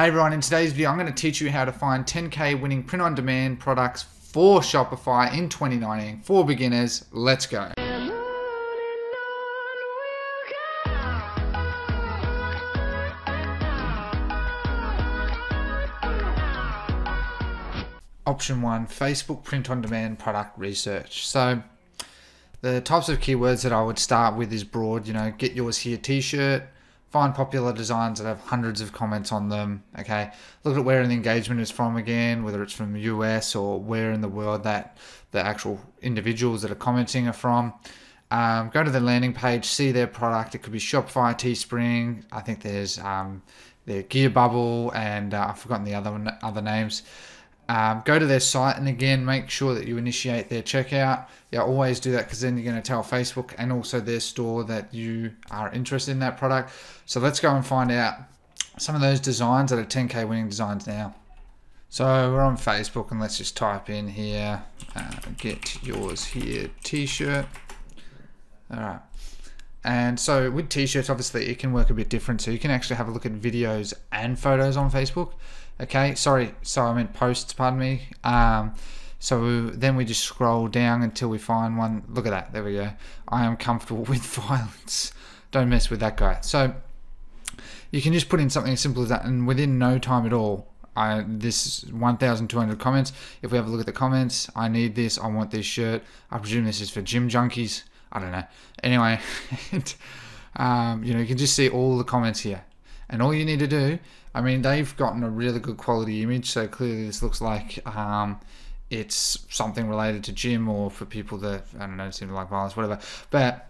Hey everyone, in today's video I'm going to teach you how to find 10k winning print-on-demand products for Shopify in 2019 for beginners. Let's go. Option 1, Facebook print-on-demand product research. So the types of keywords that I would start with is broad, get yours here t-shirt. Find popular designs that have hundreds of comments on them. Okay, look at where the engagement is from again, whether it's from the US or where in the world that the actual individuals that are commenting are from. Go to the landing page, see their product. It could be Shopify, Teespring. I think there's their Gear Bubble, and I've forgotten the other names. Go to their site, and again, make sure that you initiate their checkout. Yeah, always do that, because then you're going to tell Facebook and also their store that you are interested in that product. So let's go and find out some of those designs that are 10k winning designs now. So we're on Facebook, and let's just type in here, get yours here t-shirt. All right. And so with t-shirts, obviously it can work a bit different. So you can actually have a look at videos and photos on Facebook. Okay, sorry, so I meant posts, pardon me. So then we just scroll down until we find one. Look at that, there we go. I am comfortable with violence. Don't mess with that guy. So you can just put in something as simple as that, and within no time at all, this 1,200 comments. If we have a look at the comments, I need this, I want this shirt. I presume this is for gym junkies. I don't know. Anyway, you can just see all the comments here. And all you need to do, I mean, they've gotten a really good quality image, so clearly this looks like it's something related to gym, or for people that, I don't know, seem to like violence, whatever. But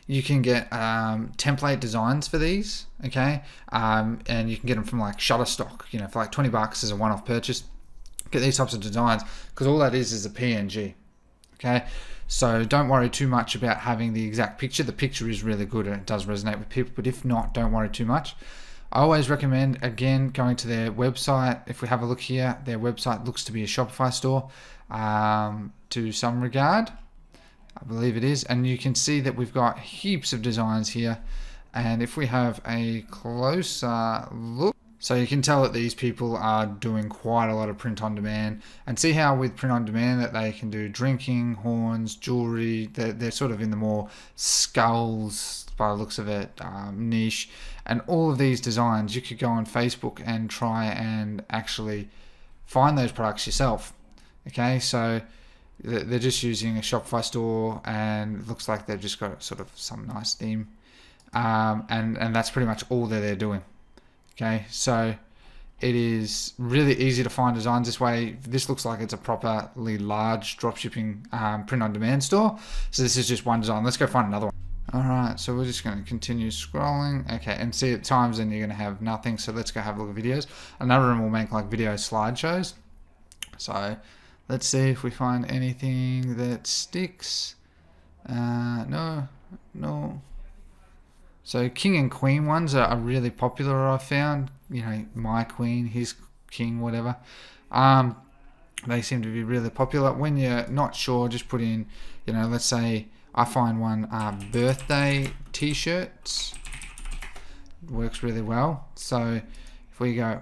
you can get template designs for these, okay? And you can get them from like Shutterstock, for like 20 bucks as a one-off purchase. Get these types of designs, because all that is a PNG, okay? So don't worry too much about having the exact picture. The picture is really good and it does resonate with people, but if not, don't worry too much. I always recommend, again, going to their website. If we have a look here, their website looks to be a Shopify store to some regard. I believe it is. And you can see that we've got heaps of designs here. And if we have a closer look, so you can tell that these people are doing quite a lot of print on demand, and see how with print on demand that they can do drinking, horns, jewelry. They're sort of in the more skulls, by the looks of it, niche. And all of these designs, you could go on Facebook and try and actually find those products yourself. Okay, so they're just using a Shopify store, and it looks like they've just got sort of some nice theme. And that's pretty much all that they're doing. Okay, so it is really easy to find designs this way. This looks like it's a properly large dropshipping print-on-demand store. So this is just one design. Let's go find another one. Alright, so we're just going to continue scrolling. Okay, and see at times then you're going to have nothing. So let's go have a look at videos. Another one will make like video slideshows. So let's see if we find anything that sticks. No. So king and queen ones are really popular, I've found. My queen, his king, whatever. They seem to be really popular. When you're not sure, just put in, let's say I find one, birthday t-shirts. Works really well. So if we go,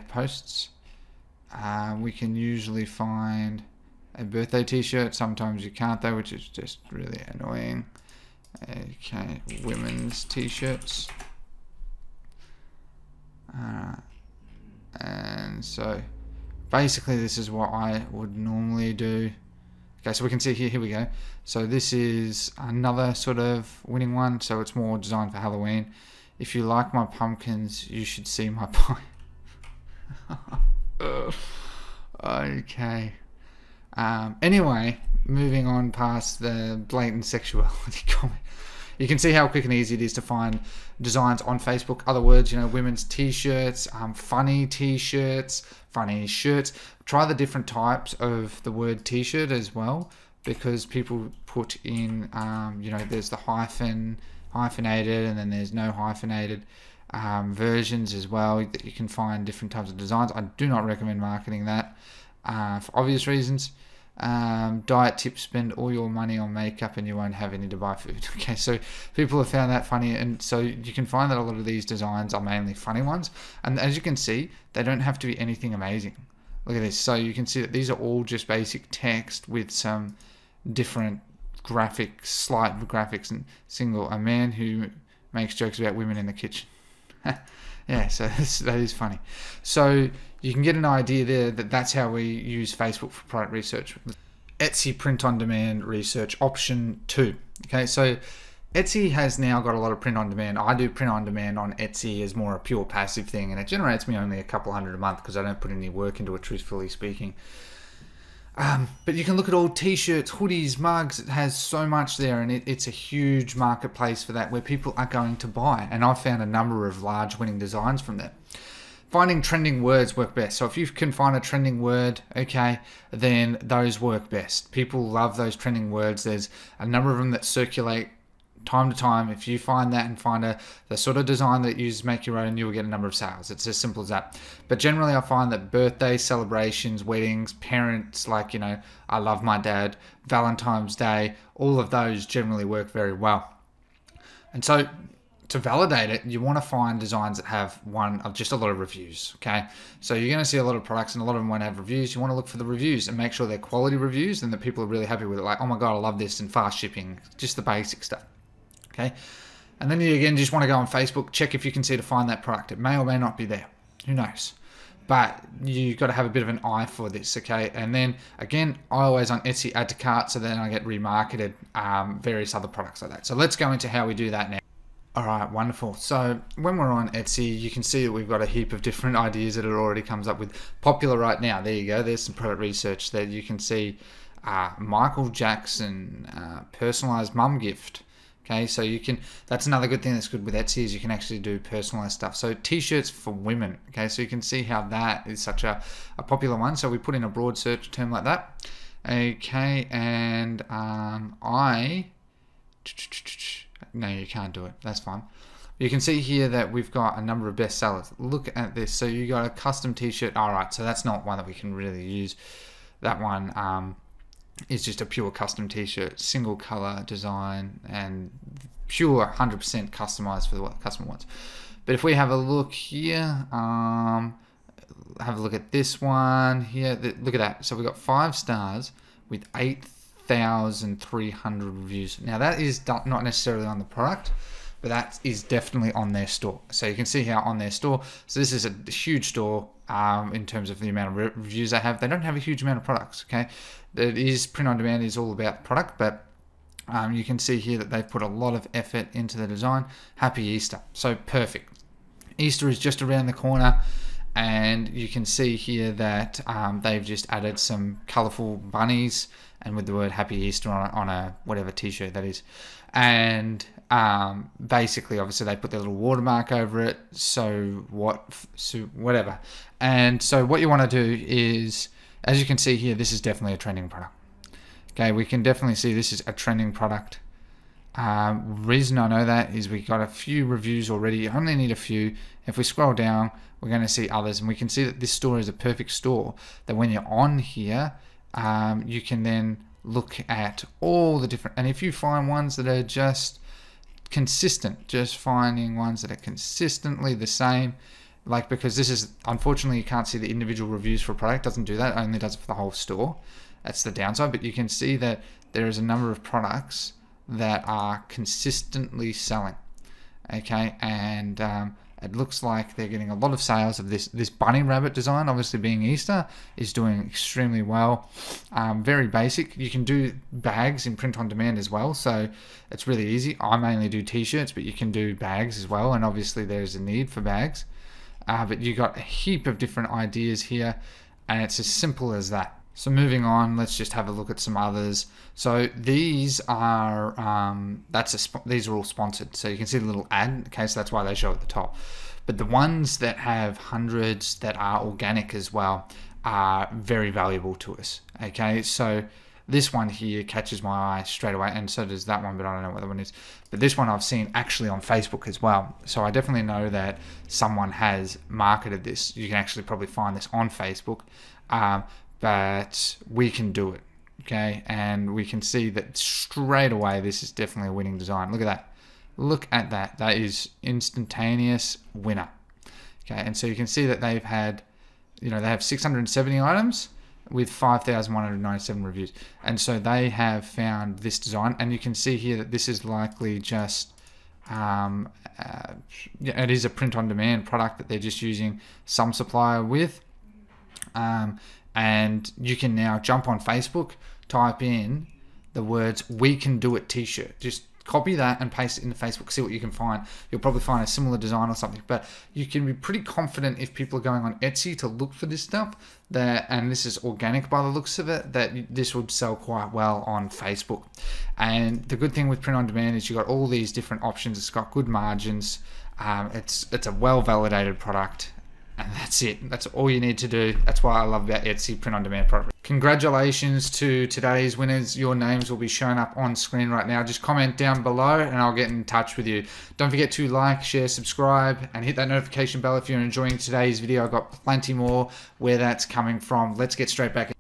posts, we can usually find a birthday t-shirt. Sometimes you can't though, which is just really annoying. Okay, women's t-shirts. And so basically this is what I would normally do. Okay, so we can see here we go. So this is another sort of winning one. So it's more designed for Halloween. If you like my pumpkins, you should see my pie. Okay. Anyway, moving on past the blatant sexuality comment, you can see how quick and easy it is to find designs on Facebook. Other words, women's t-shirts, funny t-shirts, funny shirts. Try the different types of the word t-shirt as well, because people put in, there's the hyphenated, and then there's no hyphenated versions as well, that you can find different types of designs. I do not recommend marketing that for obvious reasons. Diet tips: spend all your money on makeup and you won't have any to buy food. Okay, so people have found that funny, and so you can find that a lot of these designs are mainly funny ones, and as you can see, they don't have to be anything amazing. Look at this. So you can see that these are all just basic text with some different graphics, slight graphics, and a man who makes jokes about women in the kitchen. Yeah, so that is funny. So you can get an idea there that that's how we use Facebook for product research. Etsy print on demand research option 2. Okay, so Etsy has now got a lot of print on demand. I do print on demand on Etsy as more a pure passive thing, and it generates me only a couple hundred a month because I don't put any work into it, truthfully speaking. But you can look at all t-shirts, hoodies, mugs. It has so much there, and it's a huge marketplace for that where people are going to buy. And I've found a number of large winning designs from there. Finding trending words work best. So if you can find a trending word, okay, then those work best. People love those trending words. There's a number of them that circulate time to time. If you find that and find the sort of design that you make your own, you will get a number of sales. It's as simple as that. But generally I find that birthdays, celebrations, weddings, parents, like, you know, I love my dad, Valentine's Day, all of those generally work very well. And so to validate it, you want to find designs that have just a lot of reviews. Okay, so you're going to see a lot of products and a lot of them won't have reviews. You want to look for the reviews and make sure they're quality reviews and that people are really happy with it, like, oh my god, I love this, and fast shipping, just the basic stuff. Okay, and then you again just want to go on Facebook, check if you can see to find that product. It may or may not be there, who knows, but you've got to have a bit of an eye for this. Okay, and then again, I always on Etsy add to cart, so then I get remarketed various other products like that. So let's go into how we do that now. Alright, wonderful. So when we're on Etsy, you can see that we've got a heap of different ideas that it already comes up with. Popular right now, there you go, there's some product research that you can see. Michael Jackson, personalized mum gift. Okay, so you can, that's another good thing that's good with Etsy, is you can actually do personalized stuff. So t-shirts for women. Okay, so you can see how that is such a popular one. So we put in a broad search term like that. Okay, and no, you can't do it. That's fine. You can see here that we've got a number of bestsellers. Look at this. So you got a custom t-shirt. All right, so that's not one that we can really use. That one is just a pure custom t-shirt, single color design, and pure 100% customized for what the customer wants. But if we have a look here, have a look at this one here. Look at that. So we've got 5 stars with 8,300 reviews. Now that is not necessarily on the product, but that is definitely on their store. So you can see how on their store, so this is a huge store in terms of the amount of reviews they have. They don't have a huge amount of products, okay? It is print on demand, is all about the product, but you can see here that they've put a lot of effort into the design. Happy Easter. So perfect. Easter is just around the corner, and you can see here that they've just added some colorful bunnies and with the word Happy Easter on a whatever t-shirt that is. And basically, obviously, they put their little watermark over it. So whatever. And so what you want to do is, as you can see here, this is definitely a trending product. Okay, we can definitely see this is a trending product. Reason I know that is we got a few reviews already. You only need a few. If we scroll down, we're going to see others, and we can see that this store is a perfect store. That when you're on here, you can then look at all the different, and if you find ones that are just consistent, just finding ones that are consistently the same, like, because this is, unfortunately, you can't see the individual reviews for a product. It doesn't do that. It only does it for the whole store. That's the downside. But you can see that there is a number of products that are consistently selling. Okay, and it looks like they're getting a lot of sales of this bunny rabbit design. Obviously, being Easter, is doing extremely well. Very basic. You can do bags in print on demand as well, so it's really easy. I mainly do t-shirts, but you can do bags as well, and obviously there's a need for bags. But you got a heap of different ideas here, and it's as simple as that. So moving on, let's just have a look at some others. So these are these are all sponsored. So you can see the little ad. Okay, so that's why they show at the top. But the ones that have hundreds that are organic as well are very valuable to us. Okay, so this one here catches my eye straight away, and so does that one, but I don't know what that one is. But this one I've seen actually on Facebook as well. So I definitely know that someone has marketed this. You can actually probably find this on Facebook. But we can do it. Okay, and we can see that straight away this is definitely a winning design. Look at that. Look at that. That is instantaneous winner. Okay, and so you can see that they've had, they have 670 items with 5,197 reviews. And so they have found this design, and you can see here that this is likely just, it is a print-on-demand product that they're just using some supplier with. And you can now jump on Facebook, type in the words "we can do it" t-shirt. Just copy that and paste it into Facebook, see what you can find. You'll probably find a similar design or something, but you can be pretty confident if people are going on Etsy to look for this stuff, and this is organic by the looks of it, that this would sell quite well on Facebook. And the good thing with print on demand is you've got all these different options. It's got good margins. It's a well-validated product. And that's it. That's all you need to do. That's why I love about Etsy print-on-demand product. Congratulations to today's winners. Your names will be shown up on screen right now. Just comment down below and I'll get in touch with you. Don't forget to like, share, subscribe, and hit that notification bell if you're enjoying today's video. I've got plenty more where that's coming from. Let's get straight back.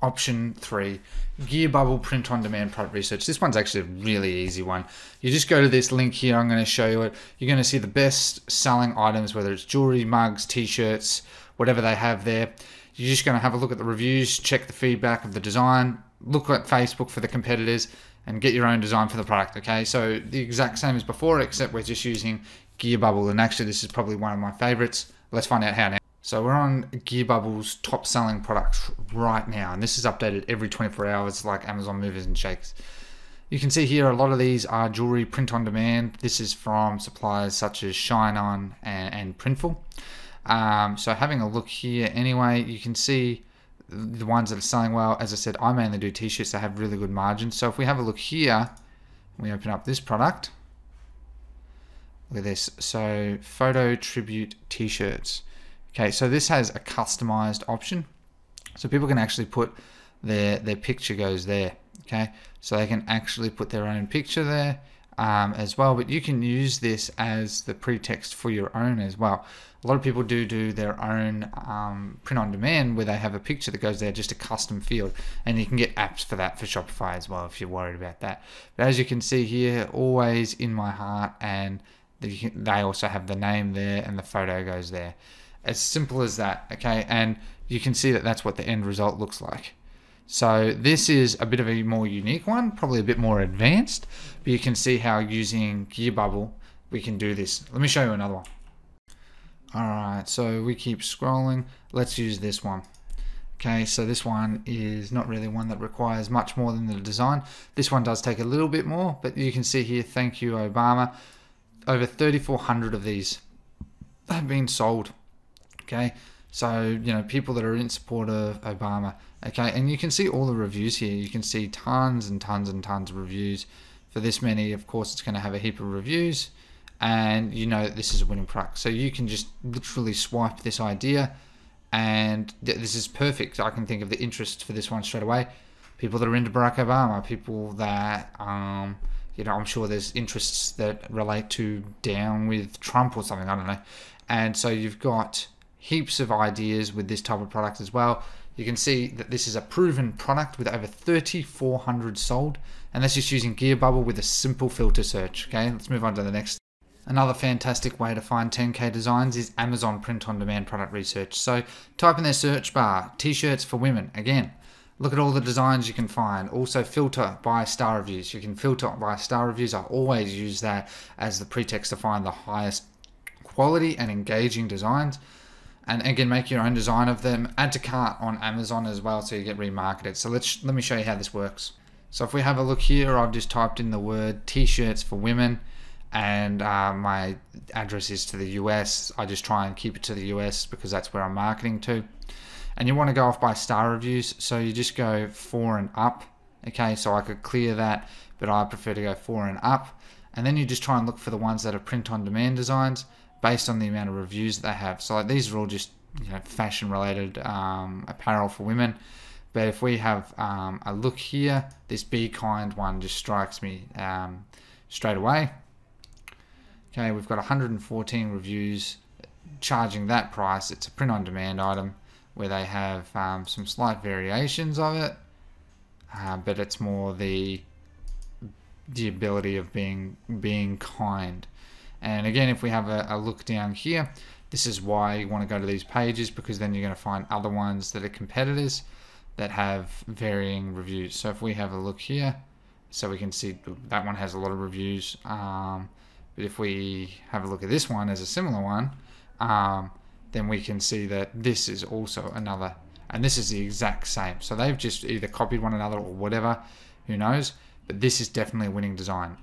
Option 3, Gear Bubble print on demand product research. This one's actually a really easy one. You just go to this link here. I'm going to show you it. You're going to see the best selling items, whether it's jewelry, mugs, t-shirts, whatever they have there. You're just going to have a look at the reviews, check the feedback of the design, look at Facebook for the competitors, and get your own design for the product. Okay, so the exact same as before, except we're just using Gear Bubble, and actually this is probably one of my favorites. Let's find out how now. So we're on Gear Bubble's top selling products right now, and this is updated every 24 hours like Amazon Movers and Shakes. You can see here a lot of these are jewelry print on demand. This is from suppliers such as Shine On and Printful. So having a look here anyway, you can see the ones that are selling well. As I said, I mainly do t-shirts that have really good margins. So if we have a look here, we open up this product. Look at this. So photo tribute t-shirts. Okay, so this has a customized option, so people can actually put their picture goes there. Okay, so they can actually put their own picture there as well, but you can use this as the pretext for your own as well. A lot of people do their own print on demand where they have a picture that goes there, just a custom field, and you can get apps for that for Shopify as well if you're worried about that. But as you can see here, always in my heart, and they also have the name there and the photo goes there. As simple as that, okay? And you can see that that's what the end result looks like. So this is a bit of a more unique one, probably a bit more advanced, but you can see how using Gear Bubble, we can do this. Let me show you another one. All right, so we keep scrolling. Let's use this one. Okay, so this one is not really one that requires much more than the design. This one does take a little bit more, but you can see here, thank you, Obama. Over 3,400 of these have been sold. Okay, so people that are in support of Obama. Okay, and you can see all the reviews here. You can see tons and tons and tons of reviews. For this many, of course, it's going to have a heap of reviews, and this is a winning product. So you can just literally swipe this idea, and this is perfect. I can think of the interest for this one straight away. People that are into Barack Obama, people that I'm sure there's interests that relate to down with Trump or something. I don't know. And so you've got heaps of ideas with this type of product as well. You can see that this is a proven product with over 3,400 sold, and that's just using Gear Bubble with a simple filter search. Okay, let's move on to the next. Another fantastic way to find 10K designs is Amazon print on demand product research. So type in their search bar, t-shirts for women. Again, look at all the designs you can find. Also filter by star reviews. You can filter by star reviews. I always use that as the pretext to find the highest quality and engaging designs. And again, make your own design of them. Add to cart on Amazon as well so you get remarketed. So let me show you how this works. So if we have a look here, I've just typed in the word t-shirts for women, and my address is to the US. I just try and keep it to the US because that's where I'm marketing to. And you want to go off by star reviews, so you just go 4 and up. Okay, so I could clear that, but I prefer to go 4 and up. And then you just try and look for the ones that are print on demand designs based on the amount of reviews that they have. So like these are all just fashion related apparel for women. But if we have a look here, this Be Kind one just strikes me straight away. Okay, we've got 114 reviews charging that price. It's a print on demand item where they have some slight variations of it. but it's more the ability of being kind. And again, if we have a look down here, this is why you want to go to these pages, because then you're going to find other ones that are competitors that have varying reviews. So if we have a look here, so we can see that one has a lot of reviews, but if we have a look at this one as a similar one, then we can see that this is also another, and this is the exact same. So they've just either copied one another or whatever, who knows, but this is definitely a winning design.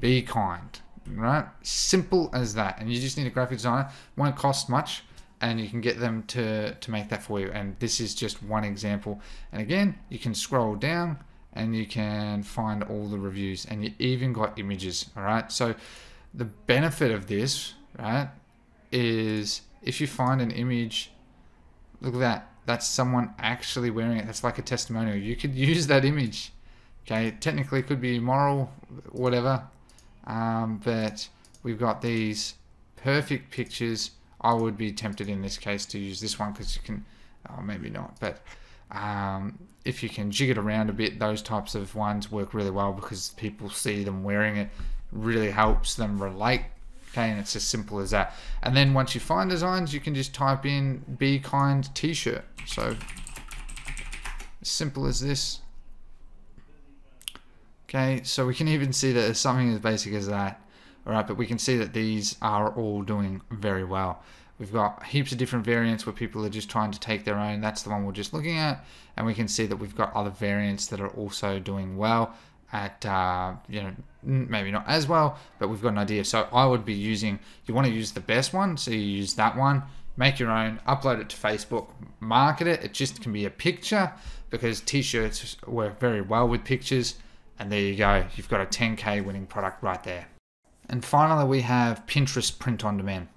Be kind, right? Simple as that. And you just need a graphic designer. Won't cost much, and you can get them to make that for you. And this is just one example. And again, you can scroll down and you can find all the reviews, and you even got images. All right, so the benefit of this, right, is if you find an image, look at that, that's someone actually wearing it. That's like a testimonial. You could use that image. Okay, technically it could be immoral, whatever, but we've got these perfect pictures. I would be tempted in this case to use this one because you can, oh, maybe not, but if you can jig it around a bit, those types of ones work really well because people see them wearing it. Really helps them relate. Okay, and it's as simple as that. And then once you find designs, you can just type in "Be Kind T-shirt." So as simple as this. Okay, so we can even see that there's something as basic as that. All right, but we can see that these are all doing very well. We've got heaps of different variants where people are just trying to take their own. That's the one we're just looking at. And we can see that we've got other variants that are also doing well at, you know, maybe not as well, but we've got an idea. So I would be using, you want to use the best one, so you use that one, make your own, upload it to Facebook, market it. It just can be a picture because t-shirts work very well with pictures. And there you go, you've got a 10K winning product right there. And finally, we have Pinterest print on demand.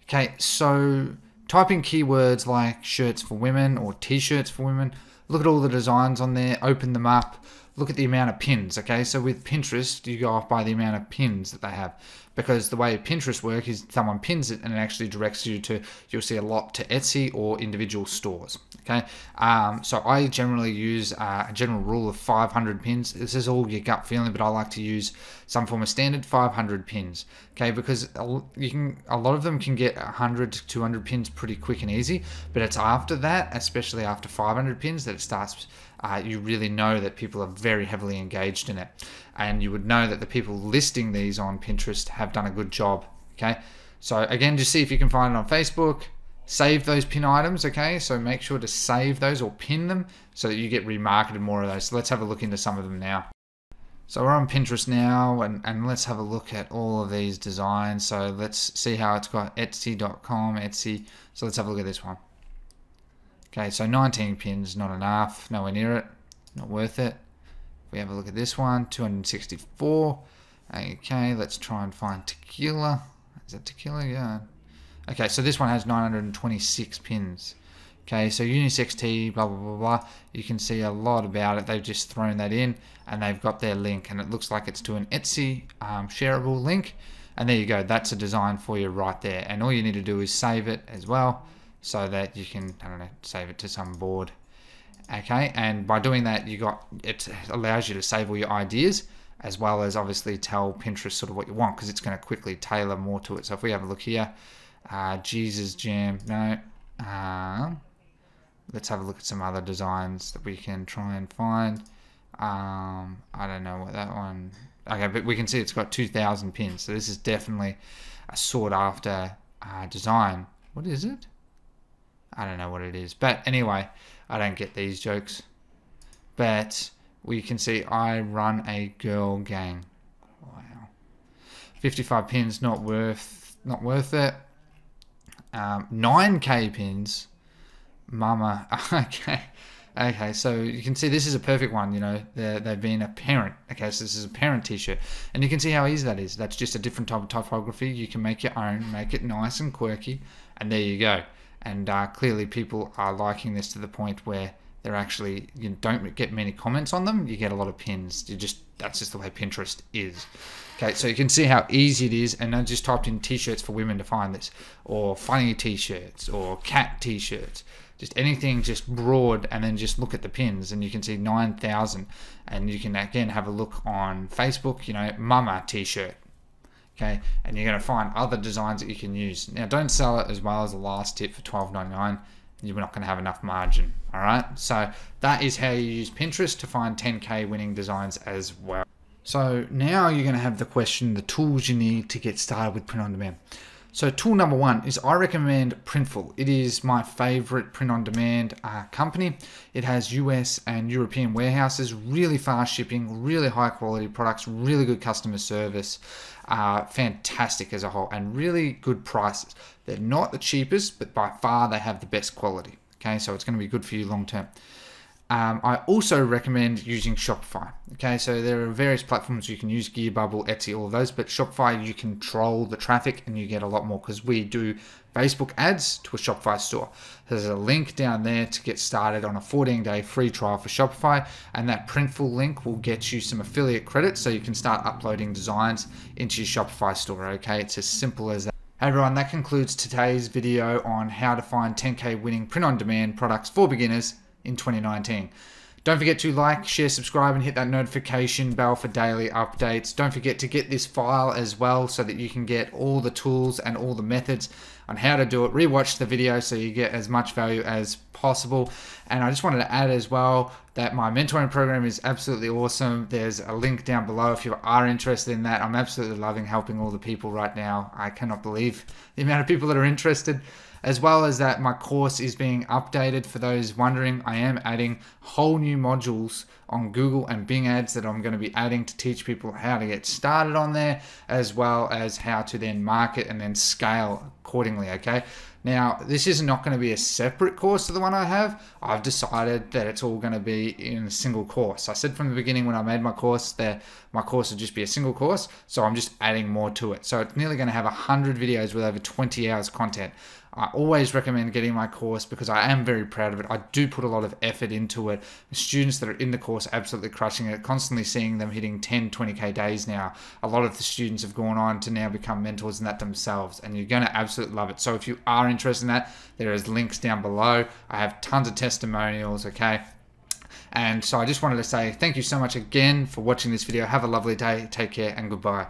Okay, so type in keywords like shirts for women or t-shirts for women. Look at all the designs on there, open them up. Look at the amount of pins, okay? So with Pinterest, you go off by the amount of pins that they have, because the way Pinterest works is someone pins it and it actually directs you to, you'll see a lot to Etsy or individual stores, okay? So I generally use a general rule of 500 pins. This is all your gut feeling, but I like to use some form of standard 500 pins, okay? Because a lot of them can get 100 to 200 pins pretty quick and easy, but it's after that, especially after 500 pins, that it starts, you really know that people are very heavily engaged in it. And you would know that the people listing these on Pinterest have done a good job, okay? So again, just see if you can find it on Facebook. Save those pin items, okay? So make sure to save those or pin them so that you get remarketed more of those. So let's have a look into some of them now. So we're on Pinterest now, and let's have a look at all of these designs. So let's see how it's got Etsy.com, Etsy. So let's have a look at this one. Okay, so 19 pins, not enough, nowhere near it, not worth it. If we have a look at this one, 264. Okay, let's try and find tequila. Is that tequila? Yeah. Okay, so this one has 926 pins. Okay, so unisex tea, blah, blah, blah, blah. You can see a lot about it. They've just thrown that in and they've got their link, and it looks like it's to an Etsy shareable link. And there you go. That's a design for you right there. And all you need to do is save it as well, so that you can, I don't know, save it to some board. Okay, and by doing that, it allows you to save all your ideas, as well as obviously tell Pinterest sort of what you want, because it's going to quickly tailor more to it. So if we have a look here, Jesus Jam, no. Let's have a look at some other designs that we can try and find. I don't know what that one, okay, but we can see it's got 2,000 pins. So this is definitely a sought after design. What is it? I don't know what it is, but anyway, I don't get these jokes. But we can see I run a girl gang. Wow, 55 pins, not worth it. 9K pins, mama. Okay, so you can see this is a perfect one. You know, they've been a parent. Okay, so this is a parent t-shirt, and you can see how easy that is. That's just a different type of typography. You can make your own, make it nice and quirky, and there you go. And clearly people are liking this to the point where they're actually, you don't get many comments on them, you get a lot of pins. That's just the way Pinterest is. Okay, so you can see how easy it is, and I just typed in t-shirts for women to find this, or funny t-shirts, or cat t-shirts, just anything just broad, and then just look at the pins, and you can see 9,000, and you can again have a look on Facebook, you know, mama t-shirt, okay, and you're going to find other designs that you can use. Now, don't sell it as well as the last tip for $12.99. You're not going to have enough margin. All right, so that is how you use Pinterest to find 10K winning designs as well. So now you're going to have the question, the tools you need to get started with print on demand. So tool number one is I recommend Printful. It is my favorite print on demand company. It has US and European warehouses, really fast shipping, really high quality products, really good customer service, fantastic as a whole, and really good prices. They're not the cheapest, but by far they have the best quality. Okay, so it's going to be good for you long term. I also recommend using Shopify. Okay, so there are various platforms you can use, Gearbubble, Etsy, all of those, but Shopify, you control the traffic and you get a lot more because we do Facebook ads to a Shopify store. There's a link down there to get started on a 14-day free trial for Shopify, and that Printful link will get you some affiliate credits so you can start uploading designs into your Shopify store. Okay, it's as simple as that. Hey everyone, that concludes today's video on how to find 10K winning print-on-demand products for beginners in 2019. Don't forget to like, share, subscribe, and hit that notification bell for daily updates. Don't forget to get this file as well so that you can get all the tools and all the methods on how to do it. Rewatch the video so you get as much value as possible. And I just wanted to add as well that my mentoring program is absolutely awesome. There's a link down below if you are interested in that. I'm absolutely loving helping all the people right now. I cannot believe the amount of people that are interested. As well as that, my course is being updated. For those wondering, I am adding whole new modules on Google and Bing ads that I'm going to be adding to teach people how to get started on there, as well as how to then market and then scale accordingly, okay? Now, this is not going to be a separate course to the one I have. I've decided that it's all going to be in a single course. I said from the beginning when I made my course that my course would just be a single course, so I'm just adding more to it. So it's nearly going to have 100 videos with over 20 hours content. I always recommend getting my course because I am very proud of it. I do put a lot of effort into it. The students that are in the course are absolutely crushing it, constantly seeing them hitting 10, 20K days now. A lot of the students have gone on to now become mentors in that themselves, and you're going to absolutely love it. So if you are interested in that, there is links down below. I have tons of testimonials, okay? And so I just wanted to say thank you so much again for watching this video. Have a lovely day. Take care and goodbye.